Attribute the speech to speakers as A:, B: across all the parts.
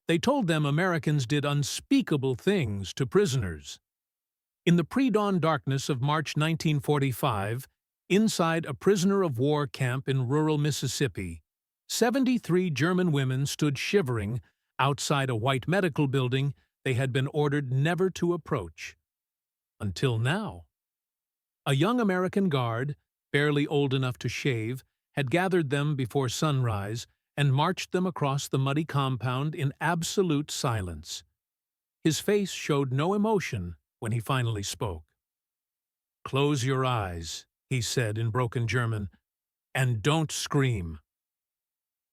A: They told them Americans did unspeakable things to prisoners. In the pre-dawn darkness of March 1945, inside a prisoner-of-war camp in rural Mississippi, 73 German women stood shivering outside a white medical building they had been ordered never to approach. Until now. A young American guard, barely old enough to shave, had gathered them before sunrise and marched them across the muddy compound in absolute silence. His face showed no emotion when he finally spoke. "Close your eyes," he said in broken German, "and don't scream."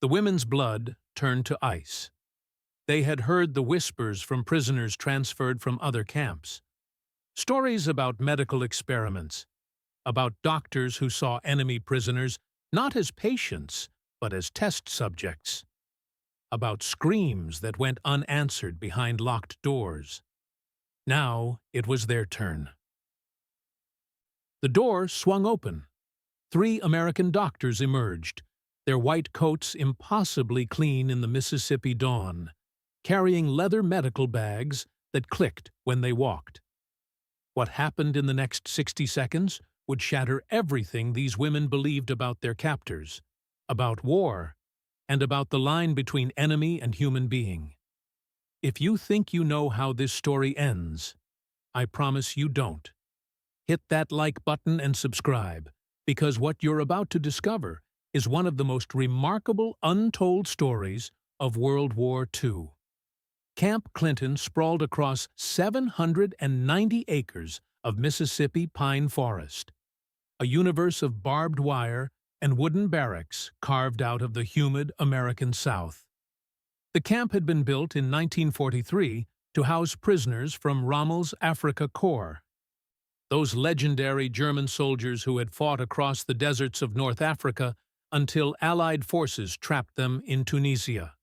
A: The women's blood turned to ice. They had heard the whispers from prisoners transferred from other camps. Stories about medical experiments, about doctors who saw enemy prisoners not as patients, but as test subjects, about screams that went unanswered behind locked doors. Now it was their turn. The door swung open. 3 American doctors emerged, their white coats impossibly clean in the Mississippi dawn, carrying leather medical bags that clicked when they walked. What happened in the next 60 seconds would shatter everything these women believed about their captors, about war, and about the line between enemy and human being. If you think you know how this story ends, I promise you don't. Hit that like button and subscribe, because what you're about to discover is one of the most remarkable untold stories of World War II. Camp Clinton sprawled across 790 acres of Mississippi pine forest, a universe of barbed wire and wooden barracks carved out of the humid American South. The camp had been built in 1943 to house prisoners from Rommel's Afrika Korps, those legendary German soldiers who had fought across the deserts of North Africa until Allied forces trapped them in Tunisia.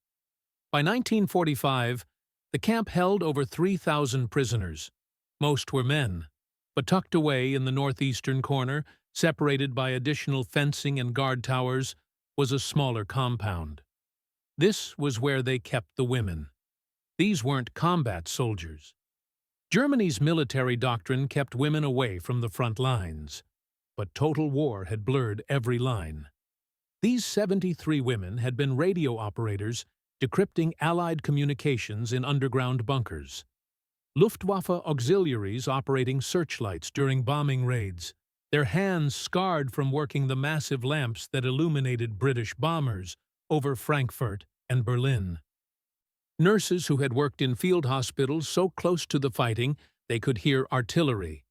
A: By 1945, the camp held over 3,000 prisoners. Most were men, but tucked away in the northeastern corner, separated by additional fencing and guard towers, was a smaller compound. This was where they kept the women. These weren't combat soldiers. Germany's military doctrine kept women away from the front lines, but total war had blurred every line. These 73 women had been radio operators decrypting Allied communications in underground bunkers, Luftwaffe auxiliaries operating searchlights during bombing raids, their hands scarred from working the massive lamps that illuminated British bombers over Frankfurt and Berlin. Nurses who had worked in field hospitals so close to the fighting they could hear artillery,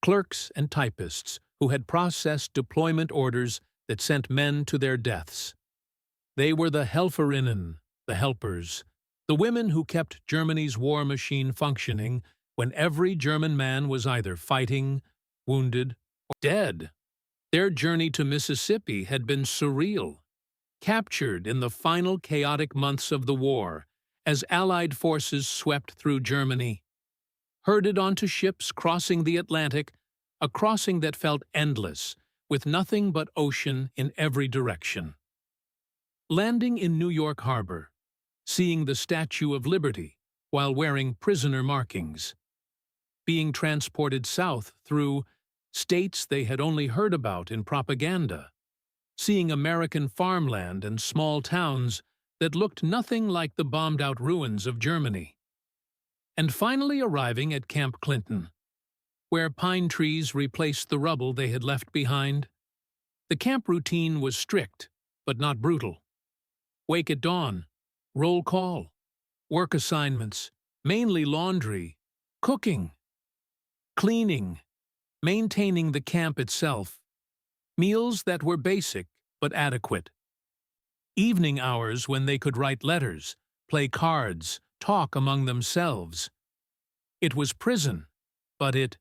A: clerks and typists who had processed deployment orders that sent men to their deaths. They were the Helferinnen, the helpers, the women who kept Germany's war machine functioning when every German man was either fighting, wounded, or dead. Their journey to Mississippi had been surreal, captured in the final chaotic months of the war as Allied forces swept through Germany. Herded onto ships crossing the Atlantic, a crossing that felt endless, with nothing but ocean in every direction. Landing in New York Harbor, seeing the Statue of Liberty while wearing prisoner markings. Being transported south through states they had only heard about in propaganda. Seeing American farmland and small towns that looked nothing like the bombed-out ruins of Germany. And finally arriving at Camp Clinton, where pine trees replaced the rubble they had left behind. The camp routine was strict, but not brutal. Wake at dawn, roll call, work assignments, mainly laundry, cooking, cleaning, maintaining the camp itself, meals that were basic but adequate. Evening hours when they could write letters, play cards, talk among themselves. It was prison, but it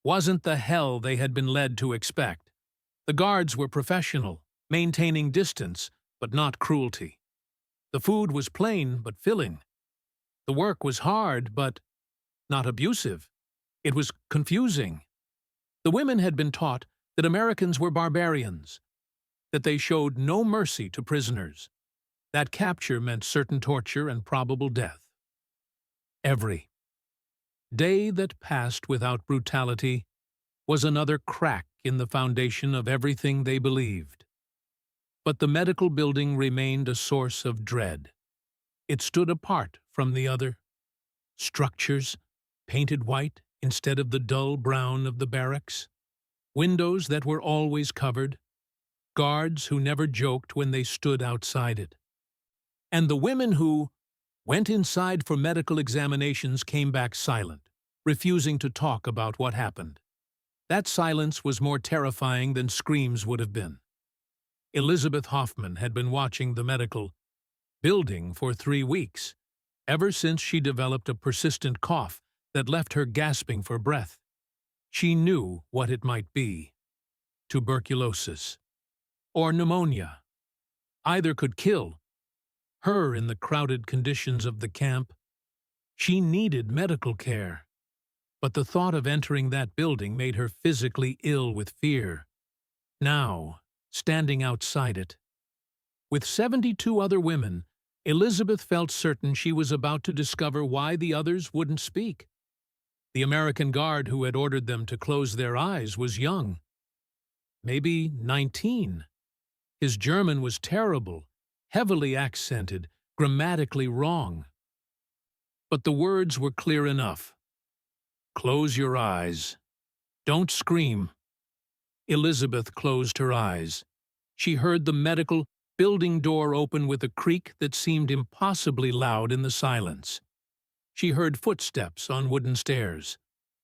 A: wasn't the hell they had been led to expect. The guards were professional, maintaining distance, but not cruelty. The food was plain but filling. The work was hard but not abusive. It was confusing. The women had been taught that Americans were barbarians, that they showed no mercy to prisoners, that capture meant certain torture and probable death. Every day that passed without brutality was another crack in the foundation of everything they believed. But the medical building remained a source of dread. It stood apart from the other structures, painted white instead of the dull brown of the barracks, windows that were always covered, guards who never joked when they stood outside it. And the women who went inside for medical examinations came back silent, refusing to talk about what happened. That silence was more terrifying than screams would have been. Elizabeth Hoffman had been watching the medical building for 3 weeks, ever since she developed a persistent cough that left her gasping for breath. She knew what it might be: tuberculosis or pneumonia. Either could kill her in the crowded conditions of the camp. She needed medical care, but the thought of entering that building made her physically ill with fear. Now, standing outside it, with 72 other women, Elizabeth felt certain she was about to discover why the others wouldn't speak. The American guard who had ordered them to close their eyes was young, maybe 19. His German was terrible, heavily accented, grammatically wrong. But the words were clear enough. "Close your eyes. Don't scream." Elizabeth closed her eyes. She heard the medical building door open with a creak that seemed impossibly loud in the silence. She heard footsteps on wooden stairs,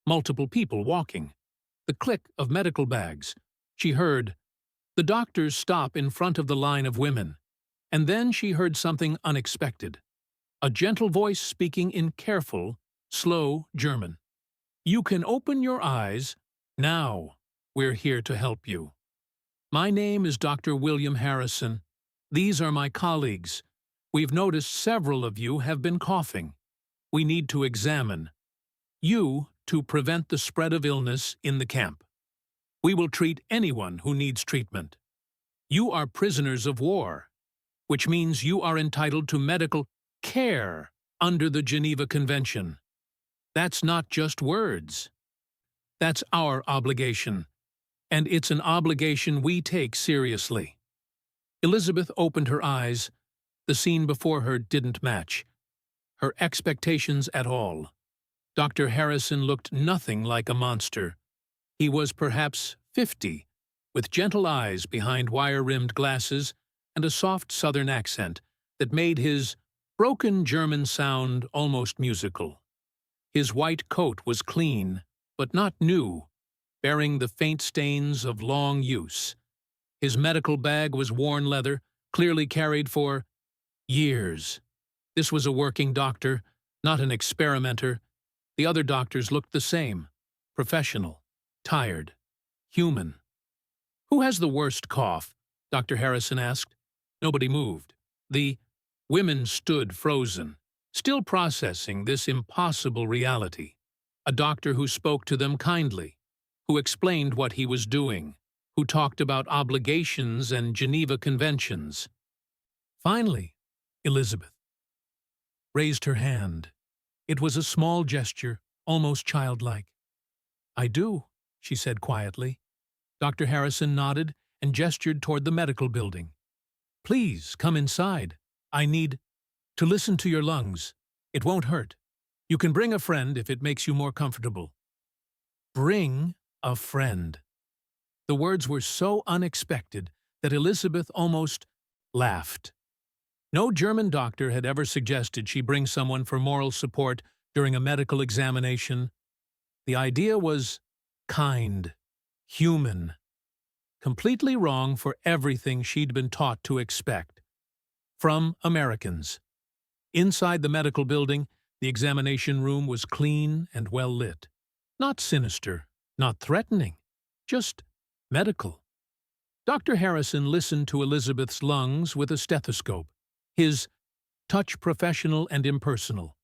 A: multiple people walking, the click of medical bags. She heard the doctors stop in front of the line of women. And then she heard something unexpected. A gentle voice speaking in careful, slow German. "You can open your eyes now. We're here to help you. My name is Dr. William Harrison. These are my colleagues. We've noticed several of you have been coughing. We need to examine you to prevent the spread of illness in the camp. We will treat anyone who needs treatment. You are prisoners of war, which means you are entitled to medical care under the Geneva Convention. That's not just words. That's our obligation, and it's an obligation we take seriously." Elizabeth opened her eyes. The scene before her didn't match her expectations at all. Dr. Harrison looked nothing like a monster. He was perhaps 50, with gentle eyes behind wire-rimmed glasses and a soft southern accent that made his broken German sound almost musical. His white coat was clean, but not new, bearing the faint stains of long use. His medical bag was worn leather, clearly carried for years. This was a working doctor, not an experimenter. The other doctors looked the same: professional, tired, human. "Who has the worst cough?" Dr. Harrison asked. Nobody moved. The women stood frozen, still processing this impossible reality. A doctor who spoke to them kindly, who explained what he was doing, who talked about obligations and Geneva Conventions. Finally, Elizabeth raised her hand. It was a small gesture, almost childlike. "I do," she said quietly. Dr. Harrison nodded and gestured toward the medical building. "Please, come inside. I need to listen to your lungs. It won't hurt. You can bring a friend if it makes you more comfortable." Bring a friend. The words were so unexpected that Elizabeth almost laughed. No German doctor had ever suggested she bring someone for moral support during a medical examination. The idea was kind, human, completely wrong for everything she'd been taught to expect from Americans. Inside the medical building, the examination room was clean and well lit. Not sinister, not threatening, just medical. Dr. Harrison listened to Elizabeth's lungs with a stethoscope, his touch professional and impersonal.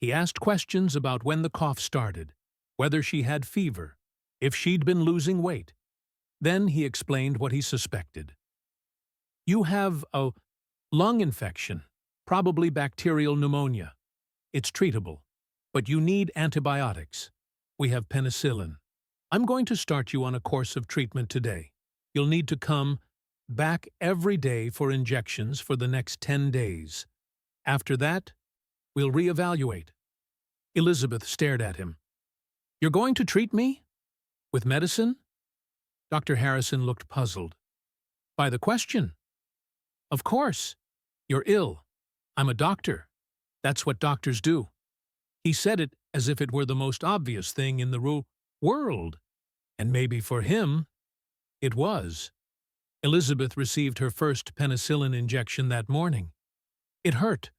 A: He asked questions about when the cough started, whether she had fever, if she'd been losing weight. Then he explained what he suspected. "You have a lung infection, probably bacterial pneumonia. It's treatable. But you need antibiotics. We have penicillin. I'm going to start you on a course of treatment today. You'll need to come back every day for injections for the next 10 days. After that, we'll reevaluate." Elizabeth stared at him. "You're going to treat me? With medicine?" Dr. Harrison looked puzzled. "By the question." "Of course. You're ill. I'm a doctor. That's what doctors do." He said it as if it were the most obvious thing in the world. And maybe for him, it was. Elizabeth received her first penicillin injection that morning. It hurt,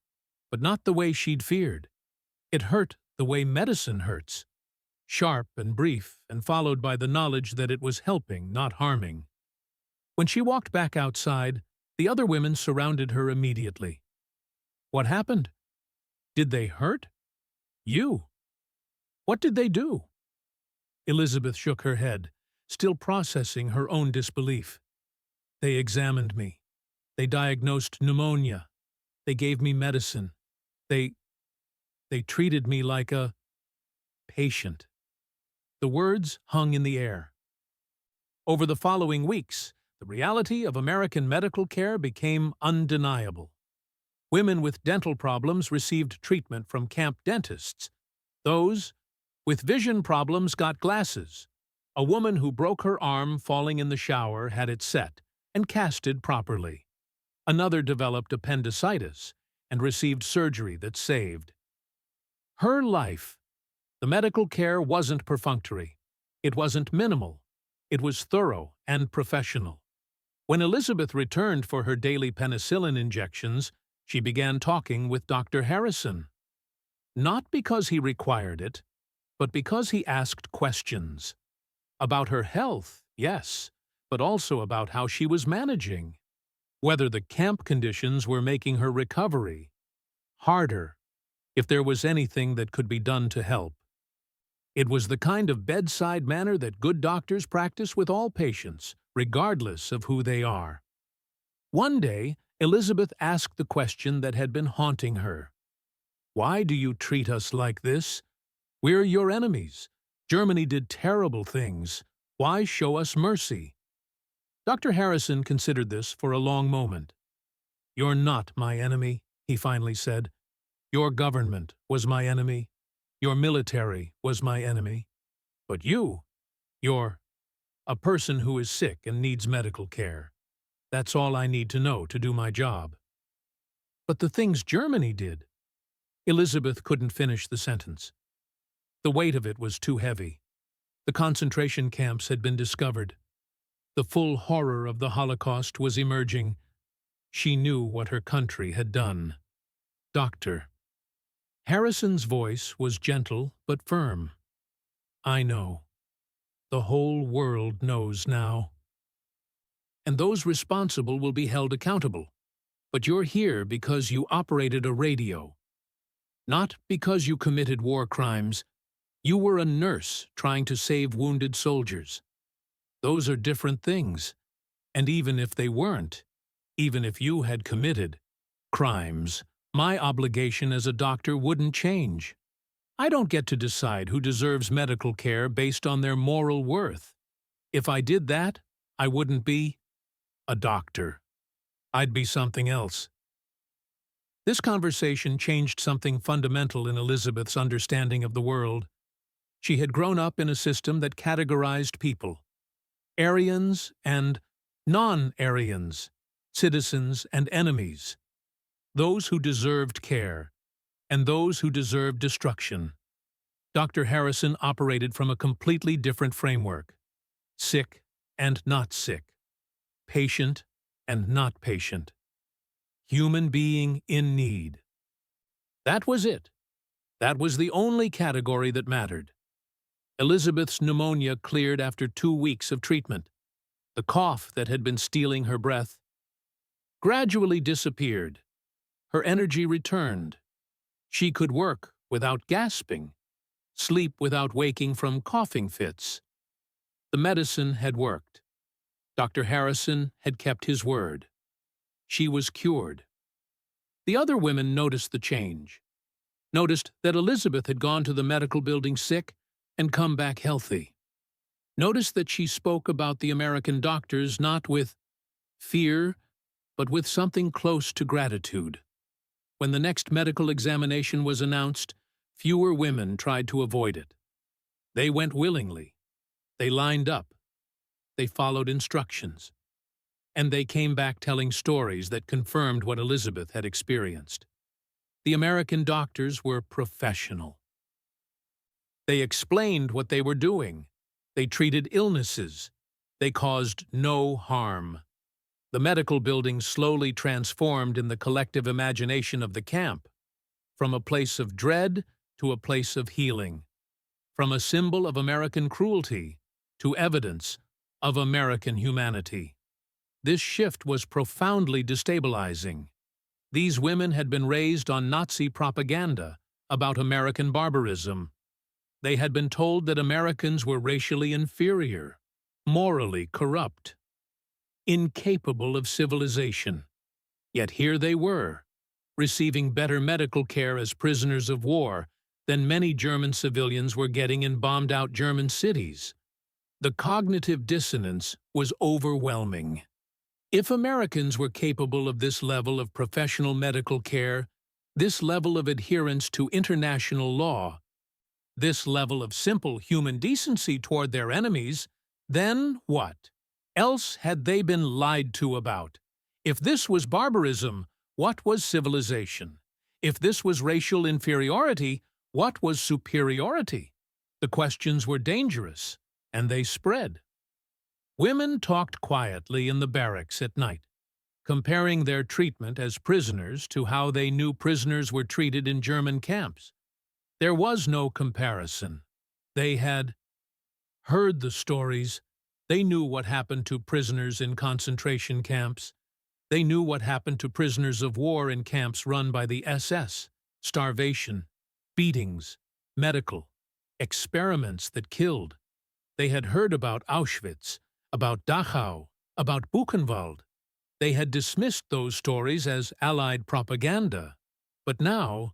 A: but not the way she'd feared. It hurt the way medicine hurts. Sharp and brief, and followed by the knowledge that it was helping, not harming. When she walked back outside, the other women surrounded her immediately. "What happened? Did they hurt you? What did they do?" Elizabeth shook her head, still processing her own disbelief. "They examined me. They diagnosed pneumonia. They gave me medicine. They treated me like a patient." The words hung in the air. Over the following weeks, the reality of American medical care became undeniable. Women with dental problems received treatment from camp dentists. Those with vision problems got glasses. A woman who broke her arm falling in the shower had it set and casted properly. Another developed appendicitis and received surgery that saved her life. The medical care wasn't perfunctory. It wasn't minimal. It was thorough and professional. When Elizabeth returned for her daily penicillin injections, she began talking with Dr. Harrison. Not because he required it, but because he asked questions. About her health, yes, but also about how she was managing. Whether the camp conditions were making her recovery harder, if there was anything that could be done to help. It was the kind of bedside manner that good doctors practice with all patients, regardless of who they are. One day, Elizabeth asked the question that had been haunting her. "Why do you treat us like this? We're your enemies. Germany did terrible things. Why show us mercy?" Dr. Harrison considered this for a long moment. "You're not my enemy," he finally said. "Your government was my enemy. Your military was my enemy. But you're a person who is sick and needs medical care. That's all I need to know to do my job." "But the things Germany did—" Elizabeth couldn't finish the sentence. The weight of it was too heavy. The concentration camps had been discovered. The full horror of the Holocaust was emerging. She knew what her country had done. "Doctor." Harrison's voice was gentle but firm. "I know. The whole world knows now. And those responsible will be held accountable. But you're here because you operated a radio. Not because you committed war crimes. You were a nurse trying to save wounded soldiers. Those are different things. And even if they weren't, even if you had committed crimes, my obligation as a doctor wouldn't change. I don't get to decide who deserves medical care based on their moral worth. If I did that, I wouldn't be a doctor. I'd be something else." This conversation changed something fundamental in Elizabeth's understanding of the world. She had grown up in a system that categorized people: Aryans and non-Aryans, citizens and enemies, those who deserved care, and those who deserved destruction. Dr. Harrison operated from a completely different framework: sick and not sick, patient and not patient, human being in need. That was it. That was the only category that mattered. Elizabeth's pneumonia cleared after 2 weeks of treatment. The cough that had been stealing her breath gradually disappeared. Her energy returned. She could work without gasping, sleep without waking from coughing fits. The medicine had worked. Dr. Harrison had kept his word. She was cured. The other women noticed the change. noticed that Elizabeth had gone to the medical building sick and come back healthy. Noticed that she spoke about the American doctors not with fear, but with something close to gratitude. When the next medical examination was announced, fewer women tried to avoid it. They went willingly. They lined up. They followed instructions. And they came back telling stories that confirmed what Elizabeth had experienced. The American doctors were professional. They explained what they were doing. They treated illnesses. They caused no harm. The medical building slowly transformed in the collective imagination of the camp, from a place of dread to a place of healing, from a symbol of American cruelty to evidence of American humanity. This shift was profoundly destabilizing. These women had been raised on Nazi propaganda about American barbarism. They had been told that Americans were racially inferior, morally corrupt, incapable of civilization. Yet here they were, receiving better medical care as prisoners of war than many German civilians were getting in bombed-out German cities. The cognitive dissonance was overwhelming. If Americans were capable of this level of professional medical care, this level of adherence to international law, this level of simple human decency toward their enemies, then what else had they been lied to about? If this was barbarism, what was civilization? If this was racial inferiority, what was superiority? The questions were dangerous, and they spread. Women talked quietly in the barracks at night, comparing their treatment as prisoners to how they knew prisoners were treated in German camps. There was no comparison. They had heard the stories. They knew what happened to prisoners in concentration camps. They knew what happened to prisoners of war in camps run by the SS, starvation, beatings, medical, experiments that killed. They had heard about Auschwitz, about Dachau, about Buchenwald. They had dismissed those stories as Allied propaganda. But now,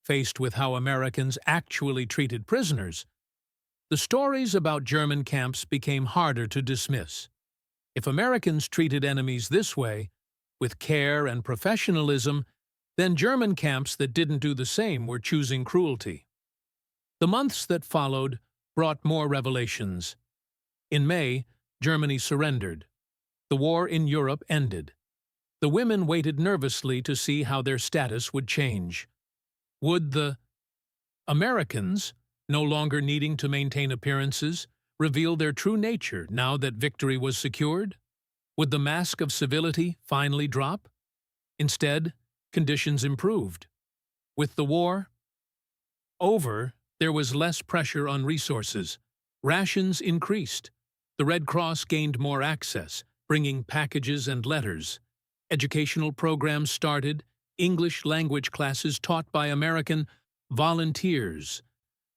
A: faced with how Americans actually treated prisoners, the stories about German camps became harder to dismiss. If Americans treated enemies this way, with care and professionalism, then German camps that didn't do the same were choosing cruelty. The months that followed brought more revelations. In May, Germany surrendered. The war in Europe ended. The women waited nervously to see how their status would change. Would the Americans, no longer needing to maintain appearances, reveal their true nature now that victory was secured? Would the mask of civility finally drop? Instead, conditions improved. With the war over, there was less pressure on resources. Rations increased. The Red Cross gained more access, bringing packages and letters. Educational programs started, English language classes taught by American volunteers.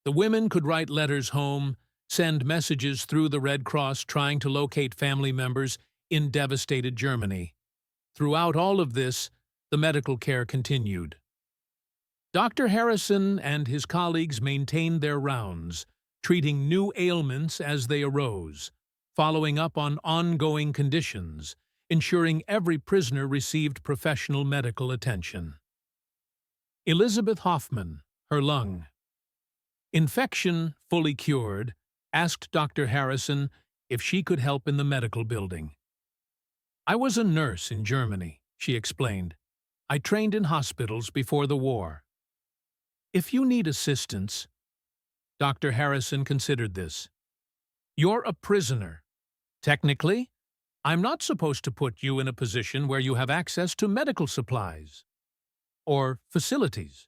A: The women could write letters home, send messages through the Red Cross trying to locate family members in devastated Germany. Throughout all of this, the medical care continued. Dr. Harrison and his colleagues maintained their rounds, treating new ailments as they arose, following up on ongoing conditions, ensuring every prisoner received professional medical attention. Elizabeth Hoffman, her lung. Infection fully cured, asked Dr. Harrison if she could help in the medical building. "I was a nurse in Germany," she explained. "I trained in hospitals before the war. If you need assistance..." Dr. Harrison considered this. "You're a prisoner. Technically, I'm not supposed to put you in a position where you have access to medical supplies or facilities."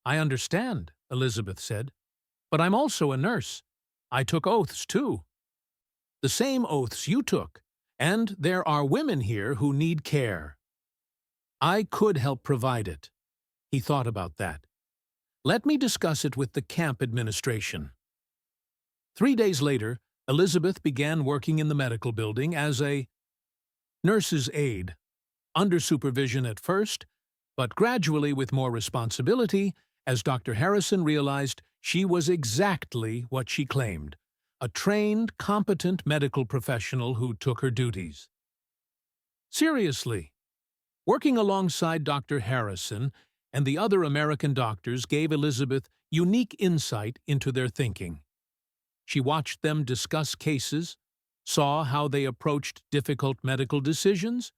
A: "I understand," Elizabeth said, "but I'm also a nurse. I took oaths, too. The same oaths you took, and there are women here who need care. I could help provide it." He thought about that. "Let me discuss it with the camp administration." 3 days later, Elizabeth began working in the medical building as a nurse's aide, under supervision at first, but gradually with more responsibility as Dr. Harrison realized she was exactly what she claimed, a trained, competent medical professional who took her duties seriously. Working alongside Dr. Harrison and the other American doctors gave Elizabeth unique insight into their thinking. She watched them discuss cases, saw how they approached difficult medical decisions,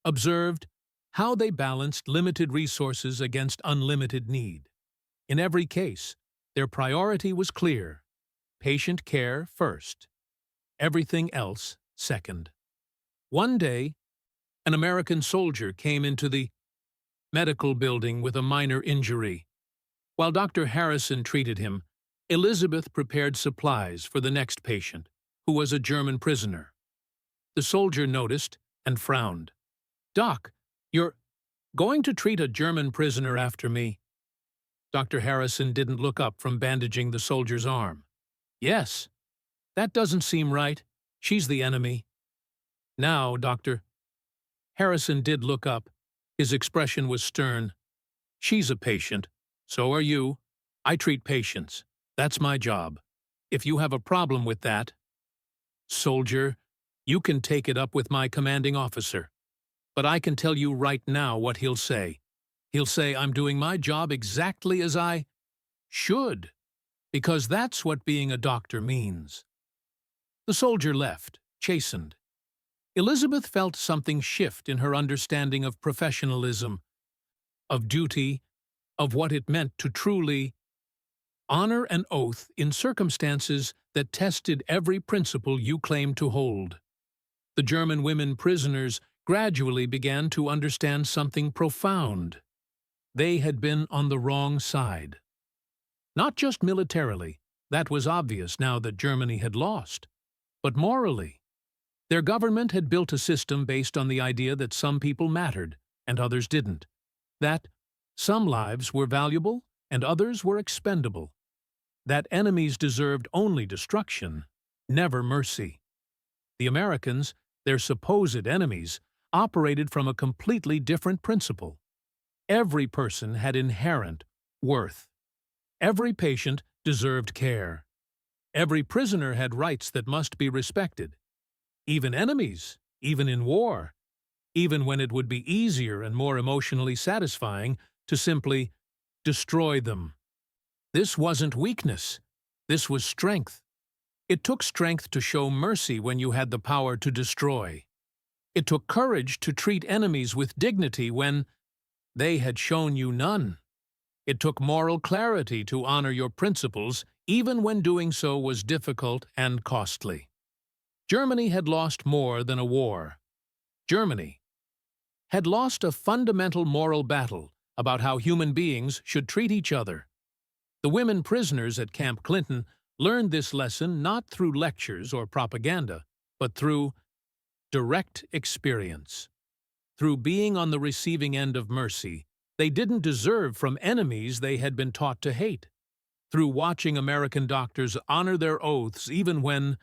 A: observed how they balanced limited resources against unlimited need. In every case, their priority was clear: patient care first, everything else second. One day, an American soldier came into the medical building with a minor injury. While Dr. Harrison treated him, Elizabeth prepared supplies for the next patient, who was a German prisoner. The soldier noticed and frowned. "Doc, you're going to treat a German prisoner after me?" Dr. Harrison didn't look up from bandaging the soldier's arm. "Yes. That doesn't seem right. She's the enemy." "Now, Doctor." Harrison did look up. His expression was stern. "She's a patient. So are you. I treat patients. That's my job. If you have a problem with that, soldier, you can take it up with my commanding officer. But I can tell you right now what he'll say. He'll say I'm doing my job exactly as I should, because that's what being a doctor means." The soldier left, chastened. Elizabeth felt something shift in her understanding of professionalism, of duty, of what it meant to truly honor an oath in circumstances that tested every principle you claim to hold. The German women prisoners gradually began to understand something profound. They had been on the wrong side. Not just militarily, that was obvious now that Germany had lost, but morally. Their government had built a system based on the idea that some people mattered and others didn't, that some lives were valuable and others were expendable, that enemies deserved only destruction, never mercy. The Americans, their supposed enemies, operated from a completely different principle. Every person had inherent worth. Every patient deserved care. Every prisoner had rights that must be respected. Even enemies, even in war, even when it would be easier and more emotionally satisfying to simply destroy them. This wasn't weakness. This was strength. It took strength to show mercy when you had the power to destroy. It took courage to treat enemies with dignity when they had shown you none. It took moral clarity to honor your principles, even when doing so was difficult and costly. Germany had lost more than a war. Germany had lost a fundamental moral battle about how human beings should treat each other. The women prisoners at Camp Clinton learned this lesson not through lectures or propaganda, but through direct experience. Through being on the receiving end of mercy they didn't deserve from enemies they had been taught to hate. Through watching American doctors honor their oaths even when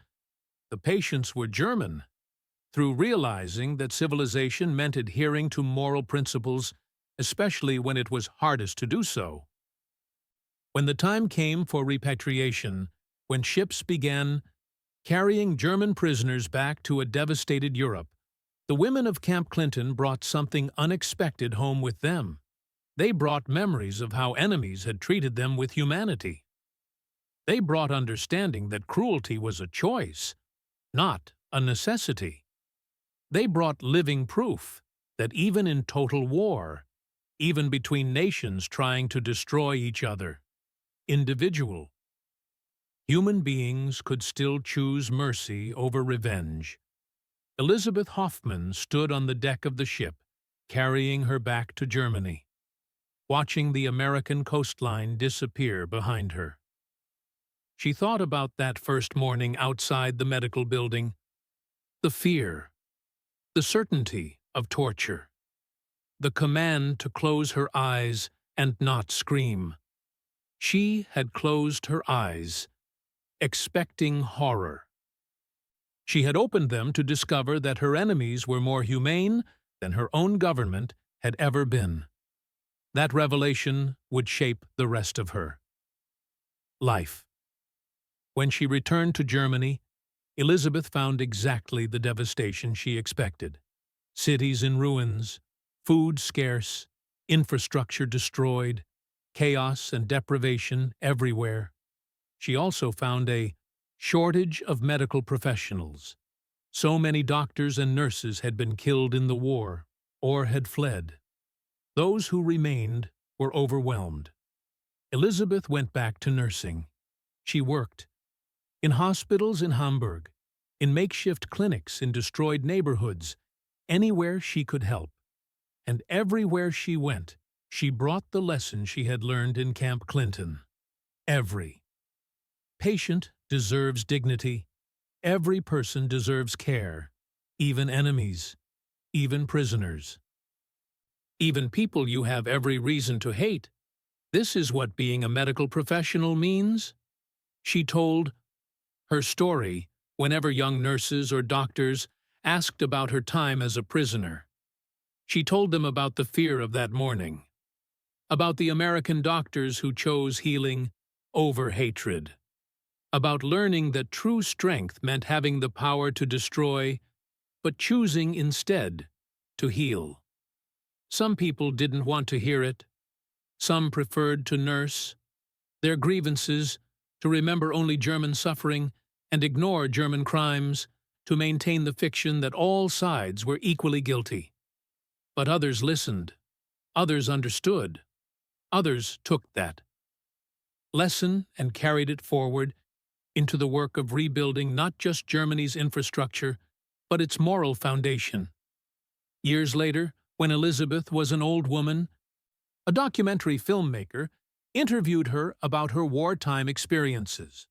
A: the patients were German. Through realizing that civilization meant adhering to moral principles, especially when it was hardest to do so. When the time came for repatriation, when ships began carrying German prisoners back to a devastated Europe, the women of Camp Clinton brought something unexpected home with them. They brought memories of how enemies had treated them with humanity. They brought understanding that cruelty was a choice, not a necessity. They brought living proof that even in total war, even between nations trying to destroy each other, individual, human beings could still choose mercy over revenge. Elizabeth Hoffman stood on the deck of the ship, carrying her back to Germany, watching the American coastline disappear behind her. She thought about that first morning outside the medical building, the fear, the certainty of torture, the command to close her eyes and not scream. She had closed her eyes, expecting horror. She had opened them to discover that her enemies were more humane than her own government had ever been. That revelation would shape the rest of her life. When she returned to Germany, Elizabeth found exactly the devastation she expected. Cities in ruins, food scarce, infrastructure destroyed, chaos and deprivation everywhere. She also found a shortage of medical professionals. So many doctors and nurses had been killed in the war or had fled. Those who remained were overwhelmed. Elizabeth went back to nursing. She worked in hospitals in Hamburg, in makeshift clinics in destroyed neighborhoods, anywhere she could help. And everywhere she went, she brought the lesson she had learned in Camp Clinton. Every patient deserves dignity. Every person deserves care, even enemies, even prisoners, even people you have every reason to hate. This is what being a medical professional means. She told her story whenever young nurses or doctors asked about her time as a prisoner. She told them about the fear of that morning, about the American doctors who chose healing over hatred, about learning that true strength meant having the power to destroy, but choosing instead to heal. Some people didn't want to hear it. Some preferred to nurse their grievances, to remember only German suffering and ignore German crimes, to maintain the fiction that all sides were equally guilty. But others listened. Others understood. Others took that lesson and carried it forward into the work of rebuilding not just Germany's infrastructure, but its moral foundation. Years later, when Elizabeth was an old woman, a documentary filmmaker interviewed her about her wartime experiences.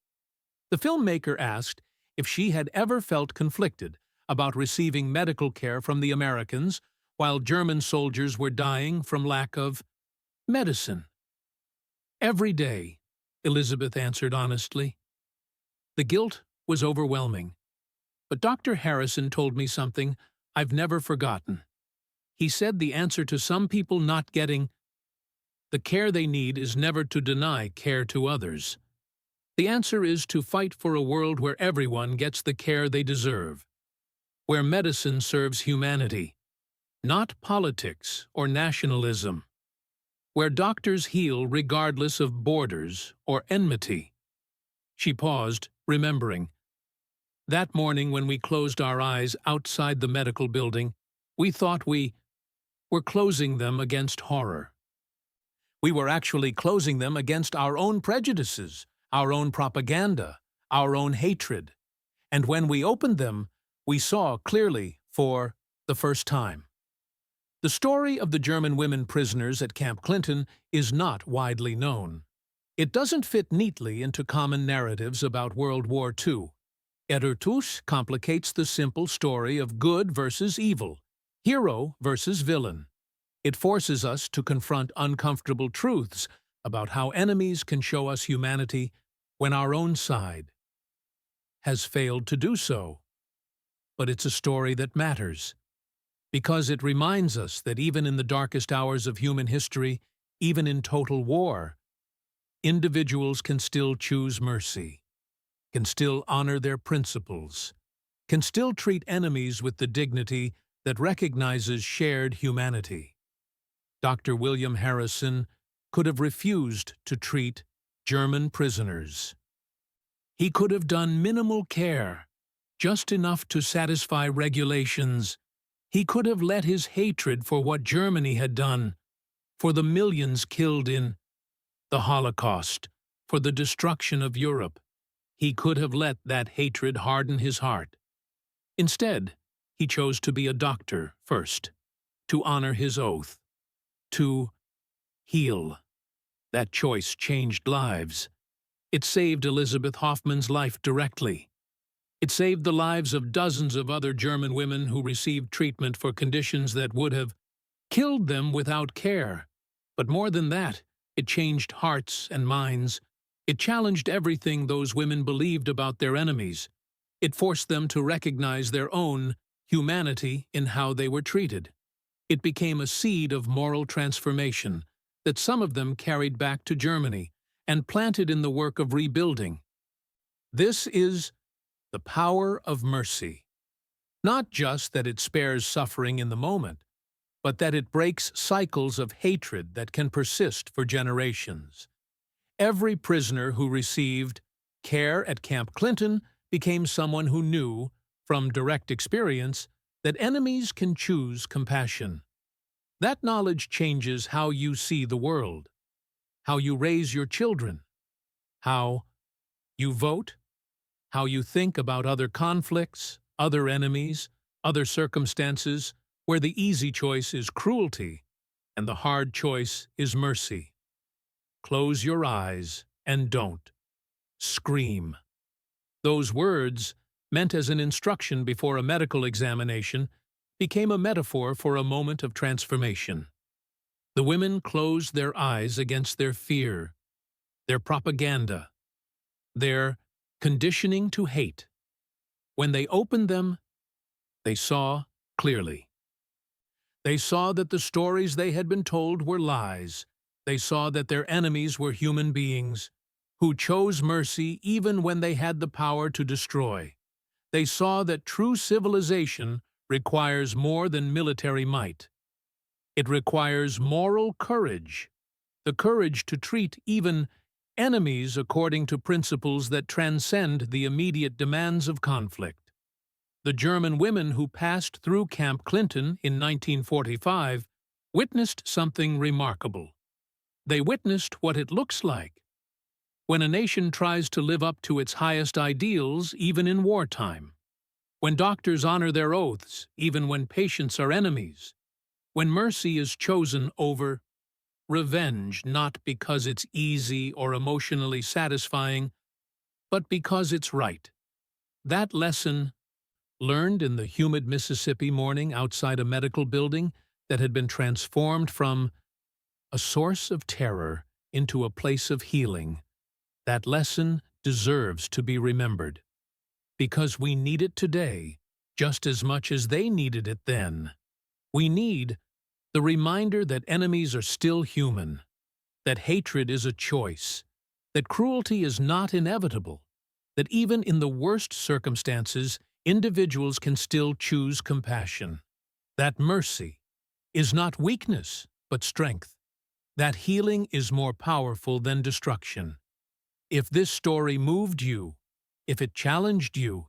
A: The filmmaker asked if she had ever felt conflicted about receiving medical care from the Americans while German soldiers were dying from lack of medicine. Every day, Elizabeth answered honestly. The guilt was overwhelming. But Dr. Harrison told me something I've never forgotten. He said the answer to some people not getting the care they need is never to deny care to others. The answer is to fight for a world where everyone gets the care they deserve, where medicine serves humanity, not politics or nationalism, where doctors heal regardless of borders or enmity. She paused, remembering. That morning when we closed our eyes outside the medical building, we thought we were closing them against horror. We were actually closing them against our own prejudices, our own propaganda, our own hatred. And when we opened them, we saw clearly for the first time. The story of the German women prisoners at Camp Clinton is not widely known. It doesn't fit neatly into common narratives about World War II. Ertush complicates the simple story of good versus evil, hero versus villain. It forces us to confront uncomfortable truths about how enemies can show us humanity when our own side has failed to do so. But it's a story that matters, because it reminds us that even in the darkest hours of human history, even in total war, individuals can still choose mercy, can still honor their principles, can still treat enemies with the dignity that recognizes shared humanity. Dr. William Harrison could have refused to treat German prisoners. He could have done minimal care, just enough to satisfy regulations. He could have let his hatred for what Germany had done, for the millions killed in the Holocaust, for the destruction of Europe. He could have let that hatred harden his heart. Instead, he chose to be a doctor first, to honor his oath, to heal. That choice changed lives. It saved Elizabeth Hoffman's life directly. It saved the lives of dozens of other German women who received treatment for conditions that would have killed them without care. But more than that, it changed hearts and minds. It challenged everything those women believed about their enemies. It forced them to recognize their own humanity in how they were treated. It became a seed of moral transformation, that some of them carried back to Germany and planted in the work of rebuilding. This is the power of mercy. Not just that it spares suffering in the moment, but that it breaks cycles of hatred that can persist for generations. Every prisoner who received care at Camp Clinton became someone who knew, from direct experience, that enemies can choose compassion. That knowledge changes how you see the world, how you raise your children, how you vote, how you think about other conflicts, other enemies, other circumstances where the easy choice is cruelty and the hard choice is mercy. Close your eyes and don't. Scream. Those words, meant as an instruction before a medical examination, became a metaphor for a moment of transformation. The women closed their eyes against their fear, their propaganda, their conditioning to hate. When they opened them, they saw clearly. They saw that the stories they had been told were lies. They saw that their enemies were human beings who chose mercy even when they had the power to destroy. They saw that true civilization requires more than military might. It requires moral courage, the courage to treat even enemies according to principles that transcend the immediate demands of conflict. The German women who passed through Camp Clinton in 1945 witnessed something remarkable. They witnessed what it looks like when a nation tries to live up to its highest ideals even in wartime, when doctors honor their oaths even when patients are enemies, when mercy is chosen over revenge not because it's easy or emotionally satisfying, but because it's right. That lesson, learned in the humid Mississippi morning outside a medical building that had been transformed from a source of terror into a place of healing, that lesson deserves to be remembered. Because we need it today, just as much as they needed it then. We need the reminder that enemies are still human, that hatred is a choice, that cruelty is not inevitable, that even in the worst circumstances, individuals can still choose compassion, that mercy is not weakness but strength, that healing is more powerful than destruction. If this story moved you, if it challenged you,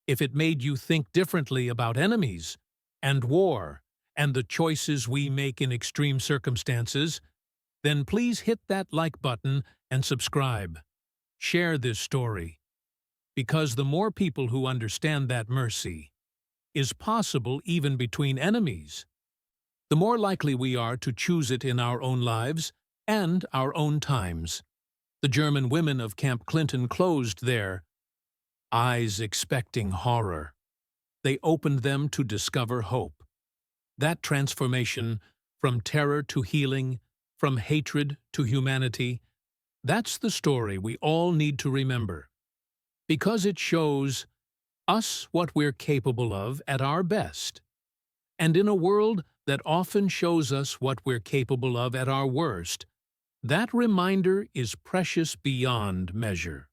A: if it made you think differently about enemies and war and the choices we make in extreme circumstances, then please hit that like button and subscribe. Share this story, because the more people who understand that mercy is possible even between enemies, the more likely we are to choose it in our own lives and our own times. The German women of Camp Clinton closed their eyes expecting horror. They opened them to discover hope. That transformation from terror to healing, from hatred to humanity, that's the story we all need to remember. Because it shows us what we're capable of at our best. And in a world that often shows us what we're capable of at our worst, that reminder is precious beyond measure.